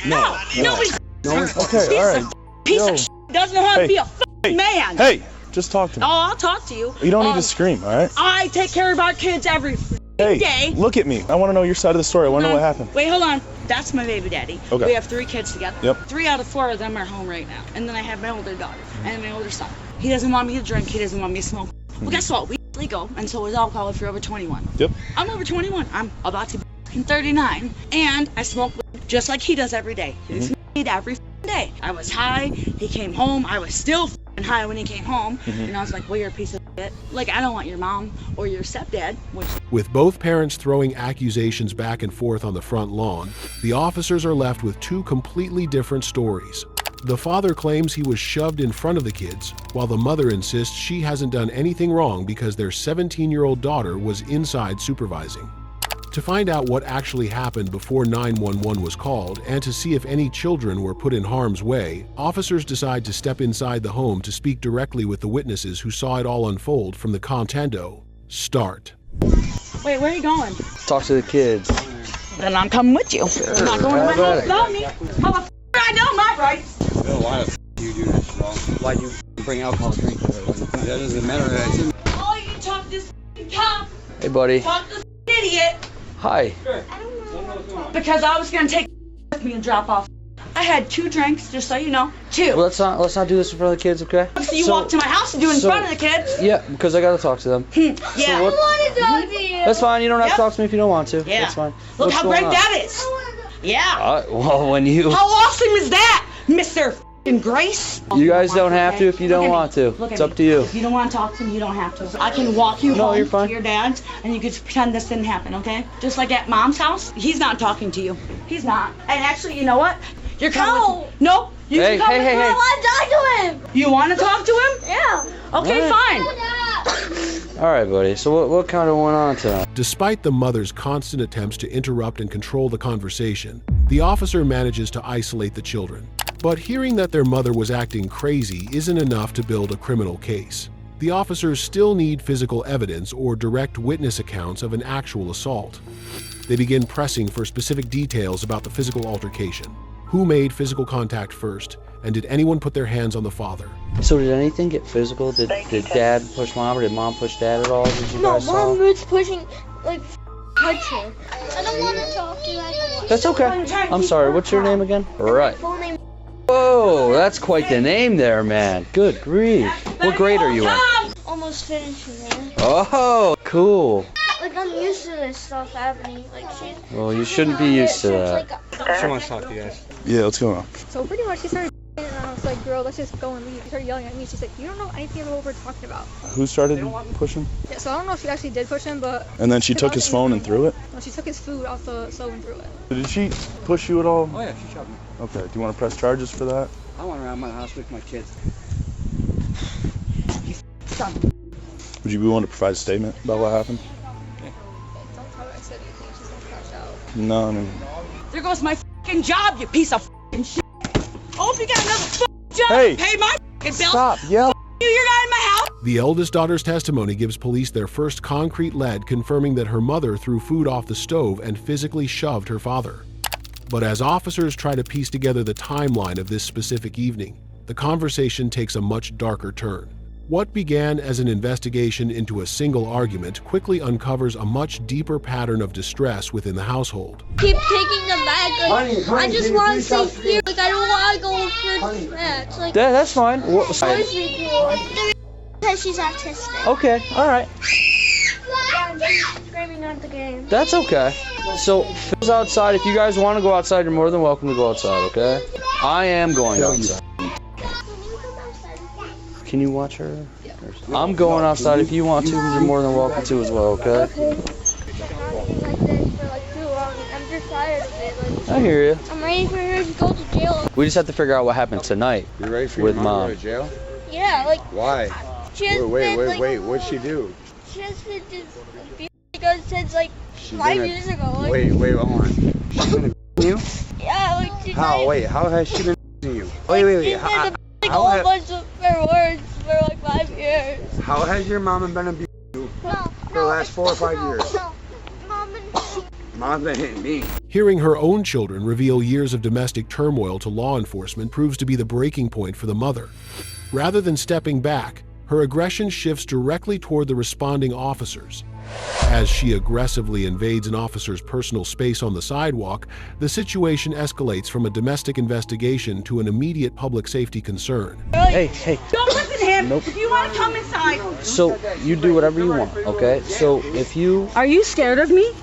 No, nobody's No one's Okay, all right. piece of shit. Doesn't know how to be a man. Hey, just talk to me. Oh, I'll talk to you. You don't need to scream, all right? I take care of our kids every day. Hey, look at me. I want to know your side of the story. I want to know what happened. Wait, hold on. That's my baby daddy. Okay. We have 3 kids together. Yep. 3 out of 4 of them are home right now. And then I have my older daughter and my older son. He doesn't want me to drink. He doesn't want me to smoke. Well, guess what? We legal, and so is alcohol if you're over 21. Yep. I'm over 21. I'm about to be 39, and I smoke weed just like he does every day. He smokes weed every day. I was high. He came home. I was still high when he came home, and I was like, well, you're a piece of shit. Like, I don't want your mom or your stepdad, which... With both parents throwing accusations back and forth on the front lawn, the officers are left with 2 completely different stories. The father claims he was shoved in front of the kids, while the mother insists she hasn't done anything wrong because their 17-year-old daughter was inside supervising. To find out what actually happened before 911 was called and to see if any children were put in harm's way, officers decide to step inside the home to speak directly with the witnesses who saw it all unfold from the contendo start. Wait, where are you going? Talk to the kids. Then I'm coming with you. I'm not going to my house without me. How the f*** I know my rights? Bill, why the f*** do you do this, bro? Why do you bring alcohol to drink? That doesn't matter. Oh, you can talk to this cop. Hey, buddy. Talk to this idiot. Hi. Because I was going to take with me and drop off. I had 2 drinks, just so you know. 2. Well, let's not do this in front of the kids, okay? So you walk to my house and do it in front of the kids? Yeah, because I gotta talk to them. Yeah. I want to talk to you. That's fine. You don't have to talk to me if you don't want to. Yeah. That's fine. Look What's how going great on? that is. Yeah. Well, when you... How awesome is that, Mr. Grace? You guys don't have to if you don't want to. Look It's at up to you. If you don't want to talk to him, you don't have to. I can walk you home you're fine. to your dad's, and you can pretend this didn't happen, okay? Just like at Mom's house, he's not talking to you. He's not. And actually, you know what? You're coming with me. No, you can come with me. hey. I want to talk to him. You want to talk to him? Yeah. Okay, fine. All right, buddy. So what kind of went on tonight? Despite the mother's constant attempts to interrupt and control the conversation, the officer manages to isolate the children. But hearing that their mother was acting crazy isn't enough to build a criminal case. The officers still need physical evidence or direct witness accounts of an actual assault. They begin pressing for specific details about the physical altercation. Who made physical contact first, and did anyone put their hands on the father? So did anything get physical? Did Dad push Mom, or did Mom push Dad at all? Did you guys saw? Mom was pushing, like, touching. I don't want to talk to you. That's okay. I'm sorry. What's your name again? Right. Full name. Whoa, that's quite the name there, man. Good grief. What grade are you in? Almost finishing it. Oh, cool. Like, I'm used to this stuff happening. Like, she's... Well, you shouldn't be used to that. She wants to talk to you guys. Yeah, what's going on? So pretty much he started and I was like, girl, let's just go and leave. She started yelling at me. She's like, you don't know anything about what we're talking about. Who started pushing? Yeah, so I don't know if she actually did push him, but... And then she took his phone and threw it? No, she took his food off the stove and threw it. Did she push you at all? Oh, yeah, she shoved me. Okay, do you want to press charges for that? I went around my house with my kids. Would you be willing to provide a statement about what happened? Don't tell her I said anything. She's gonna crash out. No, I mean... There goes my fucking job, you piece of fucking shit. Oh, if you got another fucking job, Hey, pay my fucking bills. Stop, yell. You're not in my house. The eldest daughter's testimony gives police their first concrete lead, confirming that her mother threw food off the stove and physically shoved her father. But as officers try to piece together the timeline of this specific evening, the conversation takes a much darker turn. What began as an investigation into a single argument quickly uncovers a much deeper pattern of distress within the household. Keep taking them back. Like, I just want to stay here. Like, I don't want to go for snacks. Like, That's fine. because she's autistic. Okay, all right. Yeah, she's screaming at the game. That's okay. So, Phil's outside. If you guys want to go outside, you're more than welcome to go outside, okay? I am going outside. Can you watch her? Yeah. I'm going outside. If you want to, you're more than welcome to as well, okay? Okay. I've been like this for like too long. I'm just tired of it. Like, I hear you. I'm ready for her to go to jail. We just have to figure out what happened tonight. You ready for with your mom mom to go to jail? Yeah, like. Why? She has Wait. What'd she do? She has been because since like 5 years ago. Like, Wait, hold on. She's been you? Yeah, like she's How? like, Wait, how has she been you? She's been like a whole bunch of her words for like 5 years. How has your mom been abusing you for the last 4 or 5 years? No, Mom's been hitting me. Hearing her own children reveal years of domestic turmoil to law enforcement proves to be the breaking point for the mother. Rather than stepping back, her aggression shifts directly toward the responding officers. As she aggressively invades an officer's personal space on the sidewalk, the situation escalates from a domestic investigation to an immediate public safety concern. Hey. Don't listen to him. Nope. If you want to come inside. So you do whatever you want, okay? So if you... Are you scared of me?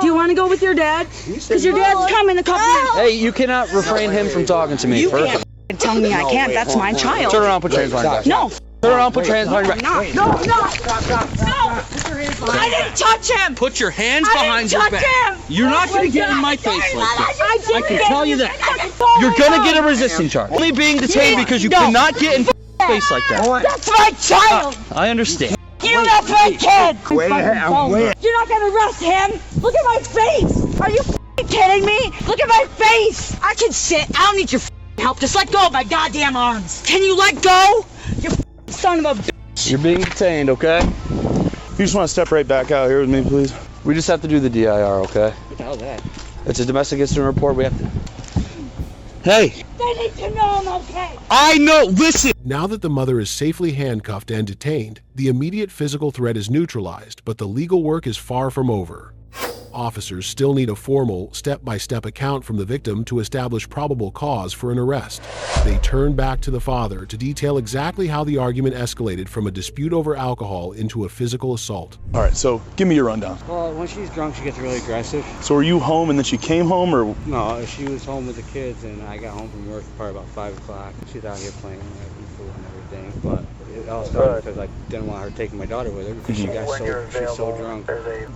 Do you want to go with your dad? Because your dad's coming a couple minutes. Hey, you cannot refrain him from talking to me. You first. can't tell me I can't. That's my child. Turn around, put your hands behind your back. No. Turn around, put your hands behind your back. No. I didn't touch him. Put your hands I behind didn't your touch back. him. You're not going to get in my face like this. I can tell you that. You're You're going to get a resisting charge. Only being detained because you cannot get in face like that. That's my child. I understand. That's my kid. Wait. You're not gonna arrest him. Look at my face. Are you kidding me? Look at my face. I can sit. I don't need your help. Just let go of my goddamn arms. Can you let go? You son of a bitch. You're being detained, okay? You just want to step right back out here with me, please? We just have to do the DIR, okay? What the hell is that? It's a domestic incident report. We have to... Hey! They need to know I'm okay. I know! Listen! Now that the mother is safely handcuffed and detained, the immediate physical threat is neutralized, but the legal work is far from over. Officers still need a formal, step-by-step account from the victim to establish probable cause for an arrest. They turn back to the father to detail exactly how the argument escalated from a dispute over alcohol into a physical assault. All right, so give me your rundown. Well, when she's drunk, she gets really aggressive. So were you home and then she came home, or? No, she was home with the kids, and I got home from work probably about 5 o'clock. She's out here playing with food and everything, but it all started because I didn't want her taking my daughter with her because she's so drunk.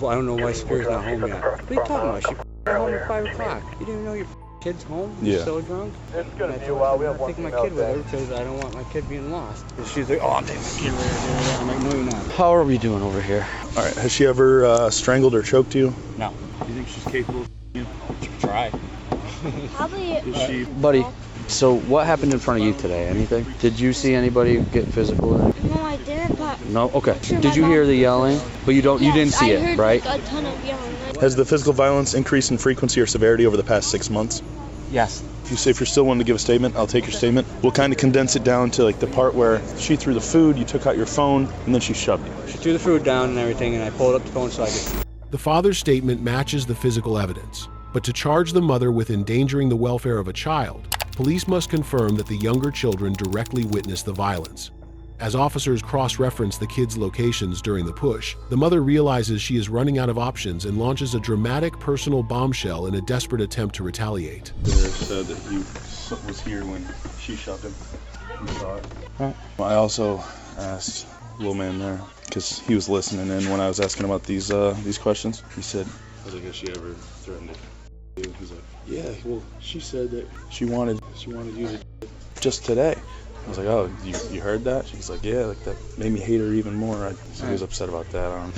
Well, I don't know why Spear's not home yet. What are you talking about? She got home at 5 o'clock. You didn't even know your kid's home? You're so drunk? It's gonna be a while. We have one taking my kid with her because I don't want my kid being lost. And she's like, oh, I'm taking my kid with her. I'm like, no, you're not. How are we doing over here? All right, has she ever strangled or choked you? No. You think she's capable of you? Try. Probably. Is she? Buddy, so what happened in front of you today? Anything? Did you see anybody get physical? No, I didn't, but. No? Okay. Sure, Did you hear the yelling? But you didn't see I heard it, right? Like a ton of yelling. Has the physical violence increased in frequency or severity over the past 6 months? Yes. If you're still wanting to give a statement, I'll take your statement. We'll kind of condense it down to like the part where she threw the food, you took out your phone, and then she shoved you. She threw the food down and everything, and I pulled up the phone so I could... The father's statement matches the physical evidence, but to charge the mother with endangering the welfare of a child, police must confirm that the younger children directly witnessed the violence. As officers cross-reference the kids' locations during the push, the mother realizes she is running out of options and launches a dramatic personal bombshell in a desperate attempt to retaliate. Derek said that he was here when she shoved him. He saw it. Right. I also asked little man there, because he was listening in when I was asking about these questions. He said, I was like, has she ever threatened to? He's like, yeah, well, she said that she wanted you to just today. I was like, oh, you heard that? She's like, yeah, like that made me hate her even more. So he was upset about that.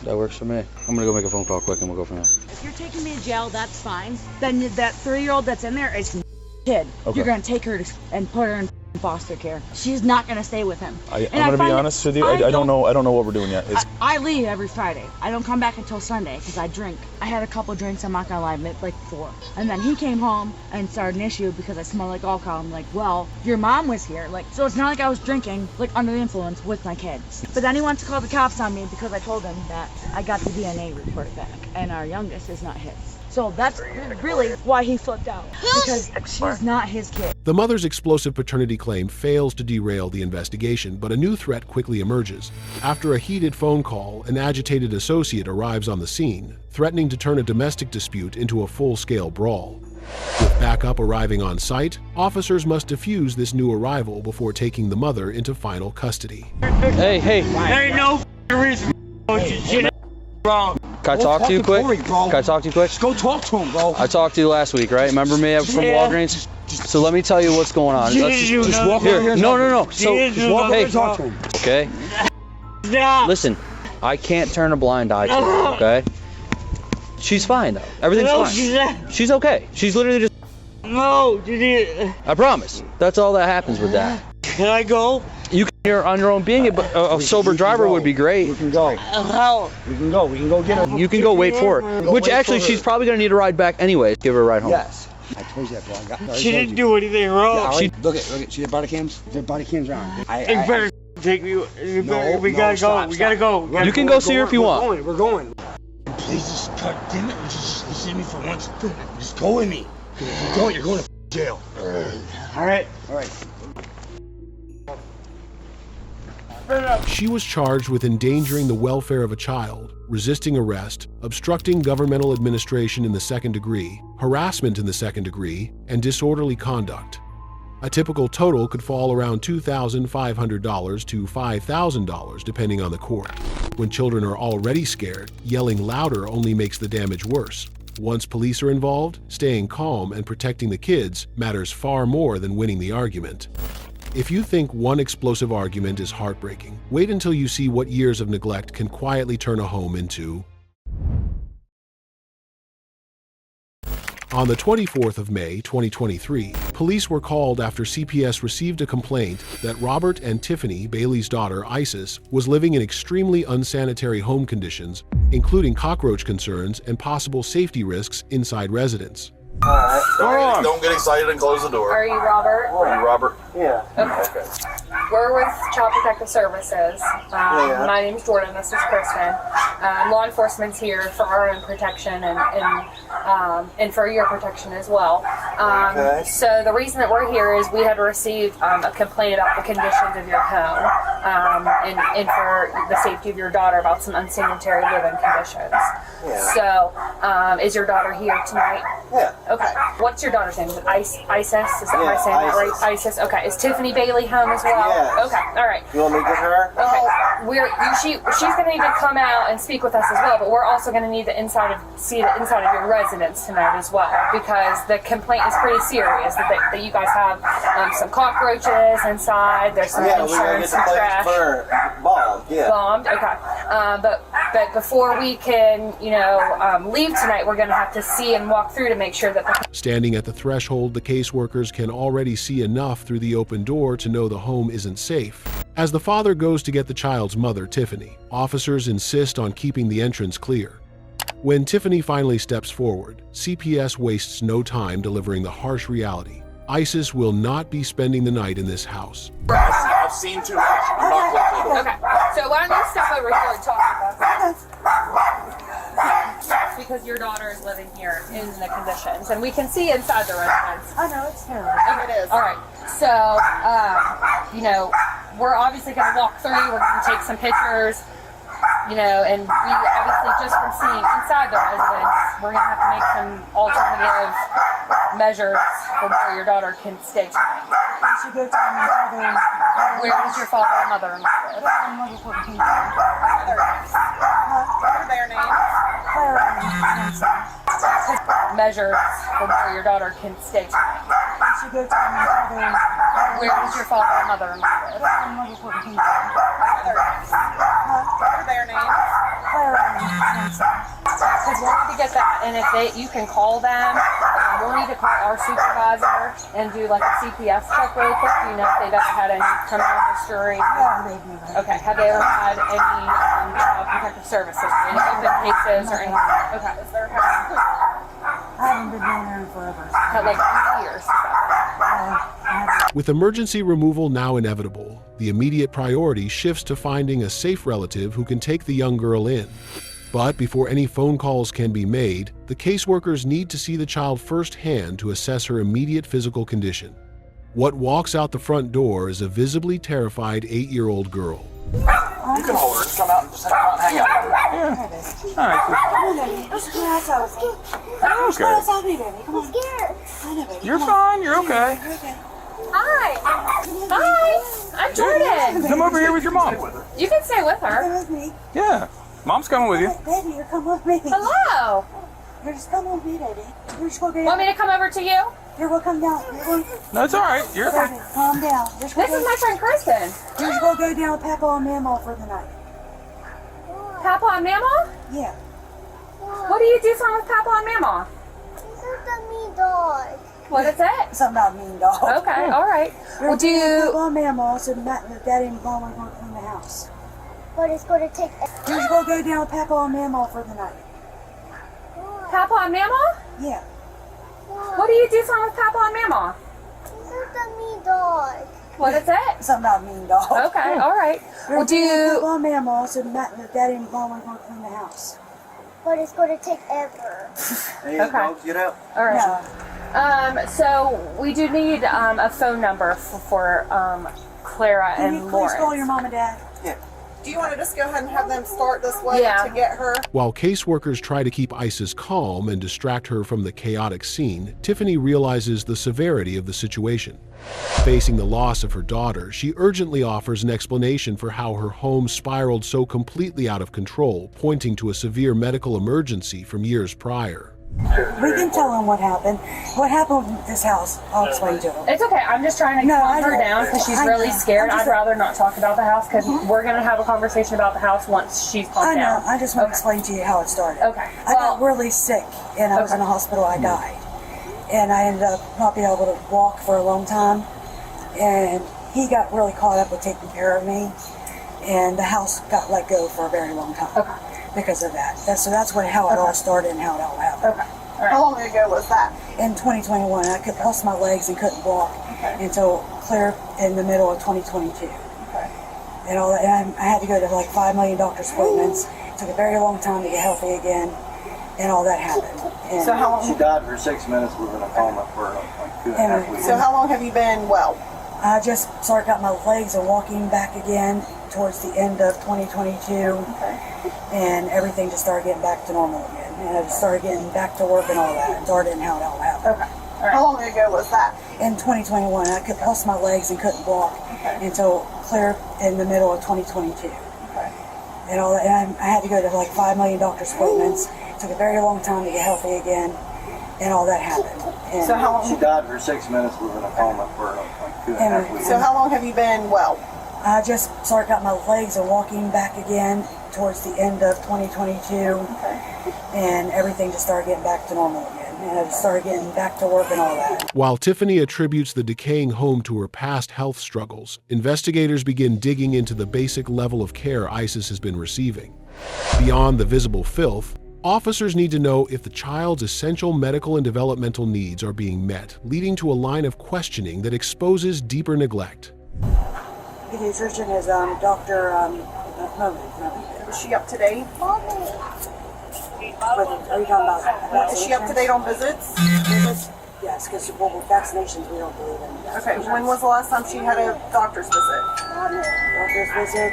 That works for me. I'm gonna go make a phone call quick and we'll go from there. If you're taking me to jail, that's fine. Then that 3-year-old that's in there is kid. Okay. You're gonna take her and put her in foster care. She's not gonna stay with him. I'm gonna be honest with you. I don't know what we're doing yet. I leave every Friday. I don't come back until Sunday because I drink. I had a couple drinks, I'm not gonna lie, like 4. And then he came home and started an issue because I smell like alcohol. I'm like, well, your mom was here. Like, so it's not like I was drinking, like under the influence with my kids. But then he wants to call the cops on me because I told him that I got the DNA report back and our youngest is not his. So that's really why he flipped out, because she's not his kid. The mother's explosive paternity claim fails to derail the investigation, but a new threat quickly emerges. After a heated phone call, an agitated associate arrives on the scene, threatening to turn a domestic dispute into a full-scale brawl. With backup arriving on site, officers must defuse this new arrival before taking the mother into final custody. Hey, there ain't no reason shit wrong. Can I talk to you quick? Can I talk to you quick? Go talk to him, bro. I talked to you last week, right? Remember me from Walgreens? So let me tell you what's going on. Just walk here. over here. No. So Just walk over hey, and talk to him. okay? Listen, I can't turn a blind eye to her, okay? She's fine though. Everything's fine. She's okay. She's literally just. No, I promise. That's all that happens with that. Can I go? You can hear on your own being it, but a sober driver would be great. We can go. How? We can go. We can go get her. You can go wait for her. Which actually, she's probably gonna need a ride back anyway. Give her a ride home. Yes. I told you that, bro. I got her. She didn't do anything wrong. Yeah, right. Look at. See the body cams? There are body cams around. You better take me. We gotta go. We gotta go. You can go see her if you want. We're going. Please just, God damn it, just listen to me for once. Just go with me. If you're going to jail. All right. She was charged with endangering the welfare of a child, resisting arrest, obstructing governmental administration in the second degree, harassment in the second degree, and disorderly conduct. A typical total could fall around $2,500 to $5,000 depending on the court. When children are already scared, yelling louder only makes the damage worse. Once police are involved, staying calm and protecting the kids matters far more than winning the argument. If you think one explosive argument is heartbreaking, wait until you see what years of neglect can quietly turn a home into. On the 24th of May, 2023, police were called after CPS received a complaint that Robert and Tiffany, Bailey's daughter, Isis, was living in extremely unsanitary home conditions, including cockroach concerns and possible safety risks inside residence. Alright, don't get excited and close the door. Are you Robert? Are you Robert? Yeah. Okay. We're with Child Protective Services. My name's Jordan. This is Kristen. Law enforcement's here for our own protection and for your protection as well. So the reason that we're here is we had received a complaint about the conditions of your home and for the safety of your daughter about some unsanitary living conditions. Yeah. So is your daughter here tonight? Yeah. Okay. What's your daughter's name? Is it Isis? Is that am I saying that right? Isis. Okay. Is Tiffany Bailey home as well? Yes. Okay. All right. You want me to get her? Okay. She's going to need to come out and speak with us as well, but we're also going to need see the inside of your residence tonight as well, because the complaint is pretty serious that you guys have some cockroaches inside. There's some insurance, some trash. Bombed. Yeah. Bombed. Okay. But before we can, leave tonight, we're going to have to see and walk through to make sure that Standing at the threshold, the caseworkers can already see enough through the open door to know the home isn't safe. As the father goes to get the child's mother, Tiffany, officers insist on keeping the entrance clear. When Tiffany finally steps forward, CPS wastes no time delivering the harsh reality. Isis will not be spending the night in this house. I've seen too much. Okay, so why don't you step over here and talk about that? Because your daughter is living here in the conditions, and we can see inside the residence. I know, it's terrible. It is. All right, so, we're obviously going to walk through, we're going to take some pictures, and we obviously just from seeing inside the residence, we're going to have to make some alternative measures for where your daughter can stay tonight. Where does your father and mother-in-law live? What are their names? Measures for where your daughter can stay tonight. Where does your father and mother-in-law live? What are their names? Because we'll need to get that, and if you can call them, we'll need to call our supervisor and do like a CPS check really quick. Do you know if they've ever had any criminal history? Okay. Have they ever had any child protective services, any open cases or anything? Okay. I haven't been down there in forever. Like 2 years. With emergency removal now inevitable, the immediate priority shifts to finding a safe relative who can take the young girl in. But before any phone calls can be made, the caseworkers need to see the child firsthand to assess her immediate physical condition. What walks out the front door is a visibly terrified 8-year-old girl. You can hold her. Just come out and just hang out. Yeah. All right. baby. Let's go outside with me. Let's go outside with me, baby. Come on. I'm scared. I know, baby. You're fine. You're okay. Hi. Hi. I'm Jordan. Come over here with your mom. You can stay with her. Come with me. Yeah. Mom's coming with you. Baby, you're coming with me. Hello. You're just coming with me, baby. You're just going to Want me to come over to you? You're going to come down. You're going No, it's all right. You're baby, calm down. This is my friend Kristen. You're just going to go down with Papa and Mama for the night. Papa and Mama? Yeah. What do you do something with Papa and Mama? It's a mean dog. What is it? Something about mean dog. Okay, all right. Well, do you... Papa and Mama, so Daddy and Mama are going to clean the house. But it's going to take... You're just going to go down with Papa and Mama for the night. Papa and Mama? Yeah. What do you do something with Papa and Mama? It's a mean dog. What is it? Something about mean dog. Okay, all right. Well, do you... Papa and Mama, so Daddy and Mama are going to clean the house. But it's going to take ever. Hey, Okay. dogs, get out. All right. So we do need a phone number for Clara Can you and please Lauren. call your mom and dad? Yeah. Do you want to just go ahead and have them start this way to get her? While caseworkers try to keep Isis calm and distract her from the chaotic scene, Tiffany realizes the severity of the situation. Facing the loss of her daughter, she urgently offers an explanation for how her home spiraled so completely out of control, pointing to a severe medical emergency from years prior. We can tell them what happened. What happened with this house, I'll explain to them. It's okay. I'm just trying to calm her down because she's really scared. I'd rather not talk about the house because we're going to have a conversation about the house once she's calmed down. I just want to explain to you how it started. Okay. I got really sick and I was in the hospital. I died. And I ended up not being able to walk for a long time. And he got really caught up with taking care of me. And the house got let go for a very long time because of that. So that's how it all started and how it all happened. Okay. All right. How long ago was that? In 2021, I lost my legs and couldn't walk until clear in the middle of 2022. And all that, and I had to go to like 5 million doctor's appointments. It took a very long time to get healthy again, and all that happened. And So how long? She died for 6 minutes. Was in a coma for like 2.5 weeks. So how long have you been well? I just started got my legs and walking back again towards the end of 2022, and everything just started getting back to normal again. And I just started getting back to work and all that. It started and how it all happened. How long ago was that? In 2021, I lost my legs and couldn't walk until clear in the middle of 2022. And all that, and I had to go to like 5 million doctor's appointments. It took a very long time to get healthy again, and all that happened. And So how long? She died for 6 minutes. Was in a coma for like 2.5 weeks. So how long have you been well? I just started got my legs and walking back again towards the end of 2022, and everything just started getting back to normal again. And I just started getting back to work and all that. While Tiffany attributes the decaying home to her past health struggles, investigators begin digging into the basic level of care Isis has been receiving. Beyond the visible filth, officers need to know if the child's essential medical and developmental needs are being met, leading to a line of questioning that exposes deeper neglect. The pediatrician is Dr. Is she up to date? Are you talking about Is she up to date on visits? Yes, because vaccinations we don't believe in. Okay, when was the last time she had a doctor's visit? Doctor's visit?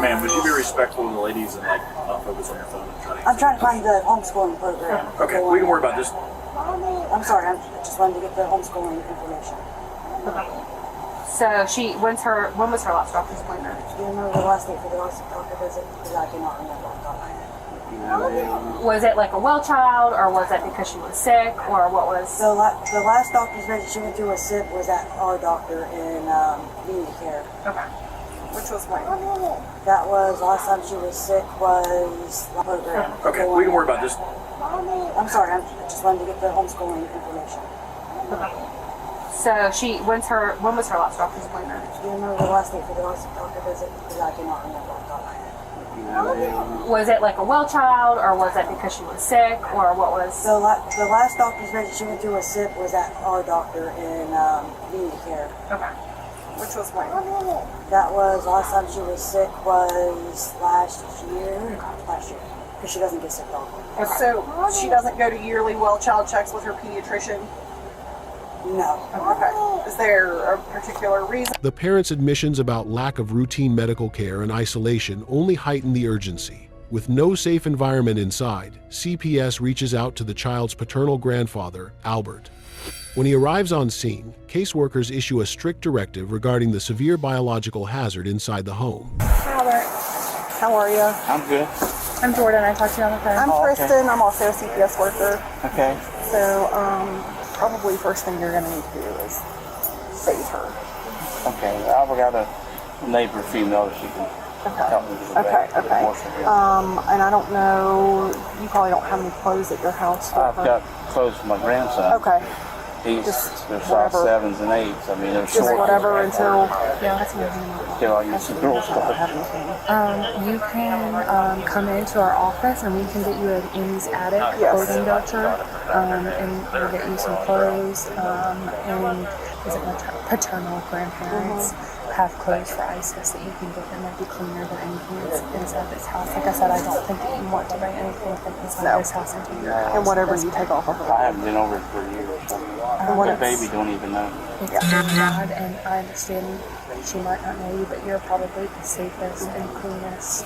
Ma'am, would you be respectful of the ladies and like not focus on your phone and try to... I'm trying to find the homeschooling program. Okay, we can worry about this. I'm sorry, I just wanted to get the homeschooling information. So when was her last doctor's appointment? Do you remember the last date for the last doctor visit? Because I cannot remember off the top of my head. Was it like a well child, or was it because she was sick, or what was? The last doctor's visit she went to was sick was at our doctor in Unity Care. Okay. Which was when? That was last time she was sick was the program. Okay, we can worry about this. I'm sorry, I just wanted to get the homeschooling information. So when was her last doctor's appointment? Do you remember the last date for the last doctor visit? Because I cannot remember off the top of my head. Was it like a well child, or was it because she was sick, or what was? The last doctor's visit she went to was sick was at our doctor in Unity Care. Okay. Which was when? That was last time she was sick was last year. Because she doesn't get sick often. So she doesn't go to yearly well child checks with her pediatrician? No. Okay. Is there a particular reason? The parents' admissions about lack of routine medical care and isolation only heighten the urgency. With no safe environment inside, CPS reaches out to the child's paternal grandfather, Albert. When he arrives on scene, caseworkers issue a strict directive regarding the severe biological hazard inside the home. Albert, how are you? I'm good. I'm Jordan. I talked to you on the phone. I'm Kristen. I'm also a CPS worker. Okay. So, probably first thing you're going to need to do is save her. Okay. I've got a neighbor female that she can help me with that. Okay. And I don't know, you probably don't have any clothes at your house. I've got clothes for my grandson. Okay. They're whatever. size 7s and 8s. I mean, they're Just short. whatever until, Until I use some girl stuff. You can come into our office and we can get you an Amy's Attic clothing voucher, and we'll get you some clothes, and is it paternal grandparents have clothes for ISIS that you can get them. Might be cleaner than anything that's inside this house. Like I said, I don't think that you want to bring anything from inside this house into your house. And whatever you take off of her. I haven't been over it for years. The baby don't even know. It's your dad, and I understand she might not know you, but you're probably the safest and cleanest.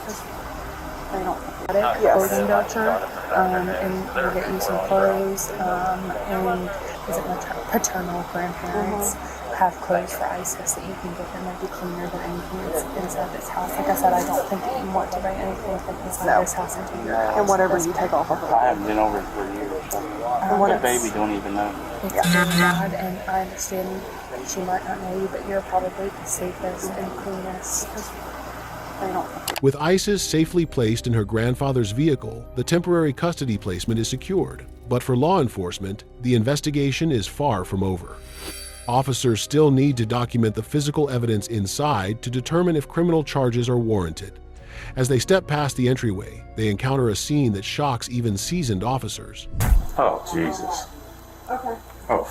I don't clothing voucher, and we'll get you some clothes, and is it paternal grandparents have clothes for ISIS that you can get them. Might be cleaner than anything that's inside this house. Like I said, I don't think that you want to bring anything from inside this house into your house. And whatever you take off of her. I haven't been over it for years. The baby don't even know. It's your dad, and I understand she might not know you, but you're probably the safest and cleanest. With Isis safely placed in her grandfather's vehicle, the temporary custody placement is secured. But for law enforcement, the investigation is far from over. Officers still need to document the physical evidence inside to determine if criminal charges are warranted. As they step past the entryway, they encounter a scene that shocks even seasoned officers. Oh, Jesus. Okay. Oh,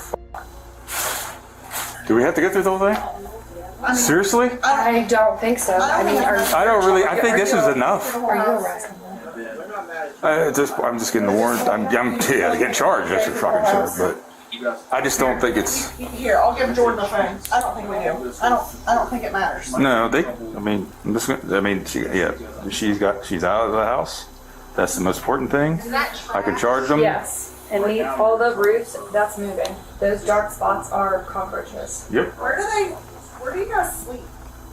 do we have to go through the whole thing? Seriously? I don't think so. I mean, I think this is enough. Are you arresting them? I'm just getting the warrant. I'm getting charged. That's for fucking sure. But I just don't think it's. Here, I'll give Jordan the phone. I don't think we do. I don't think it matters. No, she's out of the house. That's the most important thing. I can charge them. Yes. And all the roofs, that's moving. Those dark spots are cockroaches. Yep. Where do you guys sleep?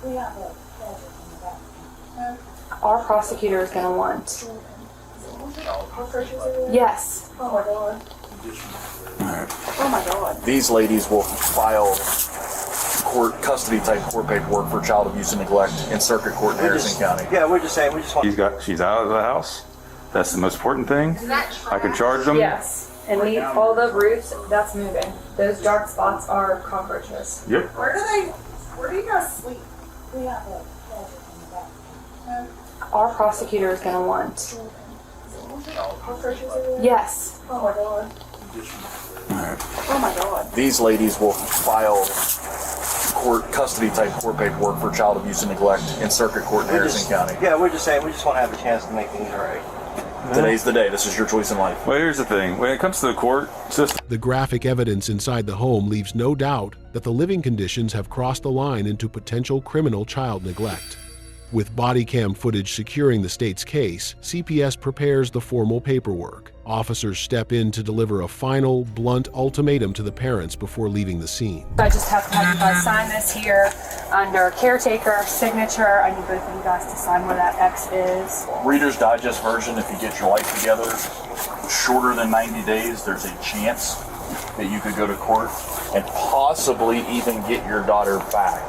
We have a closet in the back. Our prosecutor is going to want. Yes. Oh my god. Oh my god. These ladies will file custody type court paperwork for child abuse and neglect in circuit court in Harrison County. Yeah, we're just saying, She's out of the house. That's the most important thing. I can charge them. Yes. And all the roofs, that's moving. Those dark spots are cockroaches. Yep. Where do you guys sleep? We have a closet in the back. Our prosecutor is going to want. Yes. Oh my god. Oh my god. These ladies will file custody type court paperwork for child abuse and neglect in circuit court in Harrison County. Yeah, we're just saying, we just want to have a chance to make things right. Today's the day. This is your choice in life. Well, here's the thing. When it comes to the court system, the graphic evidence inside the home leaves no doubt that the living conditions have crossed the line into potential criminal child neglect. With body cam footage securing the state's case, CPS prepares the formal paperwork. Officers step in to deliver a final, blunt ultimatum to the parents before leaving the scene. I just have to have you guys sign this here under caretaker signature. I need both of you guys to sign where that X is. Reader's Digest version, if you get your life together shorter than 90 days, there's a chance that you could go to court and possibly even get your daughter back.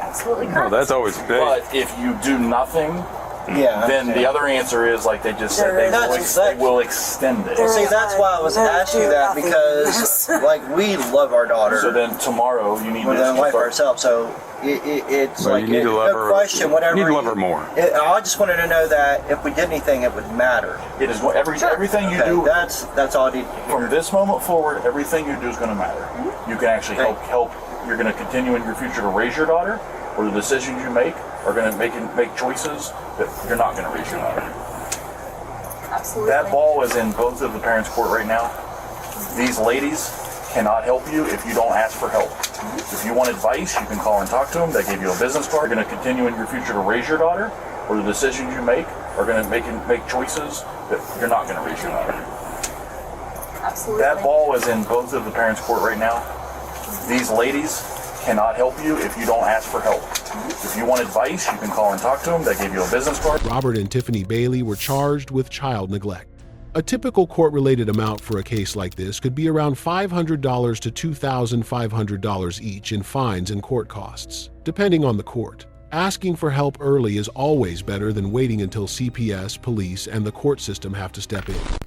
Absolutely correct. Oh, that's always big. But if you do nothing, then the other answer is, like they just said, they will extend it. Well, see, that's why I was asking you that, because like we love our daughter. So then tomorrow you need to wife ourselves. So it's well, like you need to love her. Question, whatever. You need to love her more. I just wanted to know that if we did anything, it would matter. It is everything you do. That's all I need. From this moment forward, everything you do is going to matter. You can actually help. You're going to continue in your future to raise your daughter, or the decisions you make are going to make choices that you're not going to raise your daughter. Absolutely. That ball is in both of the parents' court right now. These ladies cannot help you if you don't ask for help. If you want advice, you can call and talk to them. They give you a business card. You're going to continue in your future to raise your daughter, or the decisions you make are going to make choices that you're not going to reach your daughter. Absolutely. That ball is in both of the parents' court right now. These ladies cannot help you if you don't ask for help. If you want advice, you can call and talk to them. They give you a business card. Robert and Tiffany Bailey were charged with child neglect. A typical court-related amount for a case like this could be around $500 to $2,500 each in fines and court costs, depending on the court. Asking for help early is always better than waiting until CPS, police, and the court system have to step in.